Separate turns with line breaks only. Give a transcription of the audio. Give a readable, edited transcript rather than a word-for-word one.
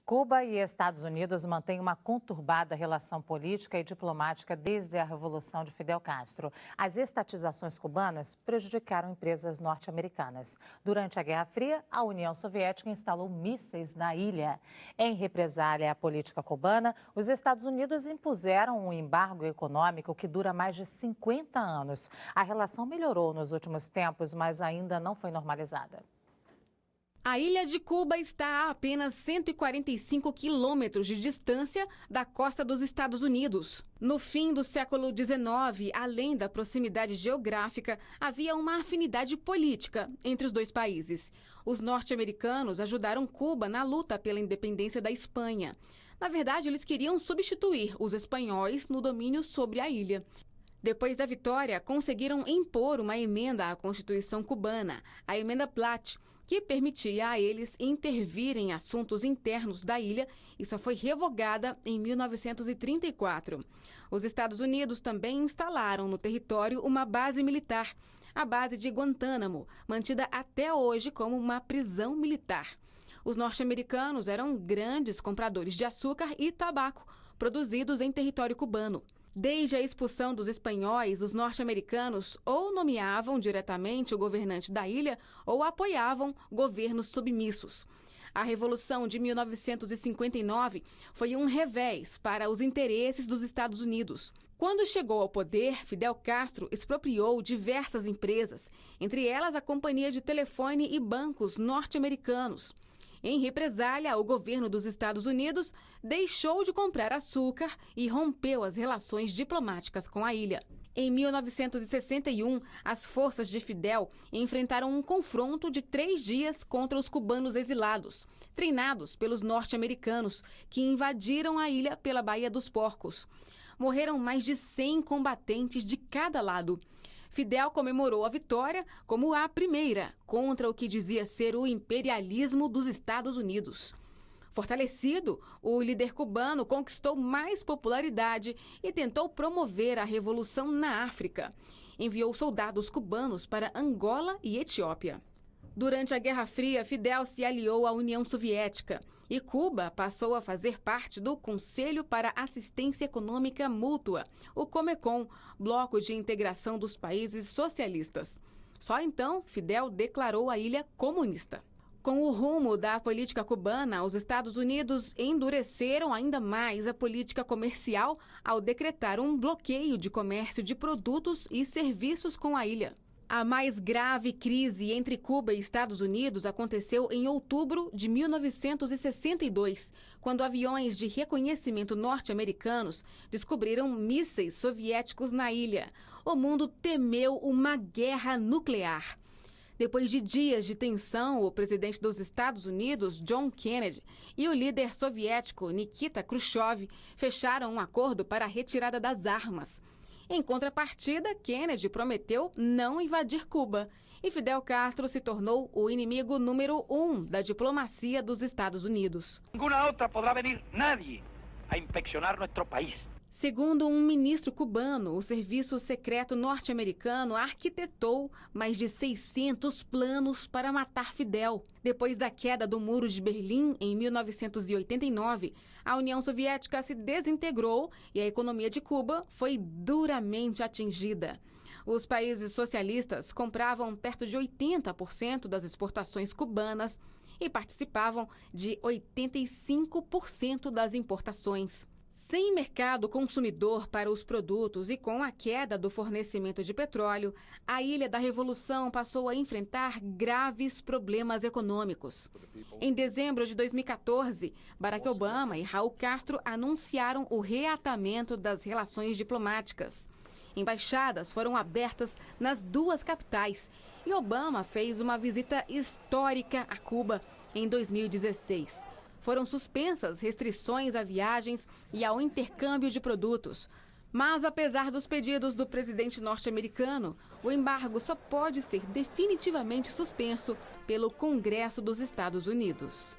Cuba e Estados Unidos mantêm uma conturbada relação política e diplomática desde a Revolução de Fidel Castro. As estatizações cubanas prejudicaram empresas norte-americanas. Durante a Guerra Fria, a União Soviética instalou mísseis na ilha. Em represália à política cubana, os Estados Unidos impuseram um embargo econômico que dura mais de 50 anos. A relação melhorou nos últimos tempos, mas ainda não foi normalizada.
A ilha de Cuba está a apenas 145 quilômetros de distância da costa dos Estados Unidos. No fim do século XIX, além da proximidade geográfica, havia uma afinidade política entre os dois países. Os norte-americanos ajudaram Cuba na luta pela independência da Espanha. Na verdade, eles queriam substituir os espanhóis no domínio sobre a ilha. Depois da vitória, conseguiram impor uma emenda à Constituição cubana, a Emenda Platt, que permitia a eles intervir em assuntos internos da ilha e só foi revogada em 1934. Os Estados Unidos também instalaram no território uma base militar, a base de Guantánamo, mantida até hoje como uma prisão militar. Os norte-americanos eram grandes compradores de açúcar e tabaco, produzidos em território cubano. Desde a expulsão dos espanhóis, os norte-americanos ou nomeavam diretamente o governante da ilha ou apoiavam governos submissos. A Revolução de 1959 foi um revés para os interesses dos Estados Unidos. Quando chegou ao poder, Fidel Castro expropriou diversas empresas, entre elas a Companhia de Telefone e Bancos norte-americanos. Em represália, o governo dos Estados Unidos deixou de comprar açúcar e rompeu as relações diplomáticas com a ilha. Em 1961, as forças de Fidel enfrentaram um confronto de 3 dias contra os cubanos exilados, treinados pelos norte-americanos, que invadiram a ilha pela Baía dos Porcos. Morreram mais de 100 combatentes de cada lado. Fidel comemorou a vitória como a primeira contra o que dizia ser o imperialismo dos Estados Unidos. Fortalecido, o líder cubano conquistou mais popularidade e tentou promover a revolução na África. Enviou soldados cubanos para Angola e Etiópia. Durante a Guerra Fria, Fidel se aliou à União Soviética e Cuba passou a fazer parte do Conselho para Assistência Econômica Mútua, o Comecon, bloco de integração dos países socialistas. Só então, Fidel declarou a ilha comunista. Com o rumo da política cubana, os Estados Unidos endureceram ainda mais a política comercial ao decretar um bloqueio de comércio de produtos e serviços com a ilha. A mais grave crise entre Cuba e Estados Unidos aconteceu em outubro de 1962, quando aviões de reconhecimento norte-americanos descobriram mísseis soviéticos na ilha. O mundo temeu uma guerra nuclear. Depois de dias de tensão, o presidente dos Estados Unidos, John Kennedy, e o líder soviético, Nikita Khrushchev, fecharam um acordo para a retirada das armas. Em contrapartida, Kennedy prometeu não invadir Cuba e Fidel Castro se tornou o inimigo número 1 da diplomacia dos Estados Unidos.
Ninguna outra poderá venir nadie a inspeccionar nosso país.
Segundo um ministro cubano, o serviço secreto norte-americano arquitetou mais de 600 planos para matar Fidel. Depois da queda do Muro de Berlim, em 1989, a União Soviética se desintegrou e a economia de Cuba foi duramente atingida. Os países socialistas compravam perto de 80% das exportações cubanas e participavam de 85% das importações. Sem mercado consumidor para os produtos e com a queda do fornecimento de petróleo, a Ilha da Revolução passou a enfrentar graves problemas econômicos. Em dezembro de 2014, Barack Obama e Raul Castro anunciaram o reatamento das relações diplomáticas. Embaixadas foram abertas nas 2 capitais e Obama fez uma visita histórica a Cuba em 2016. Foram suspensas restrições a viagens e ao intercâmbio de produtos. Mas, apesar dos pedidos do presidente norte-americano, o embargo só pode ser definitivamente suspenso pelo Congresso dos Estados Unidos.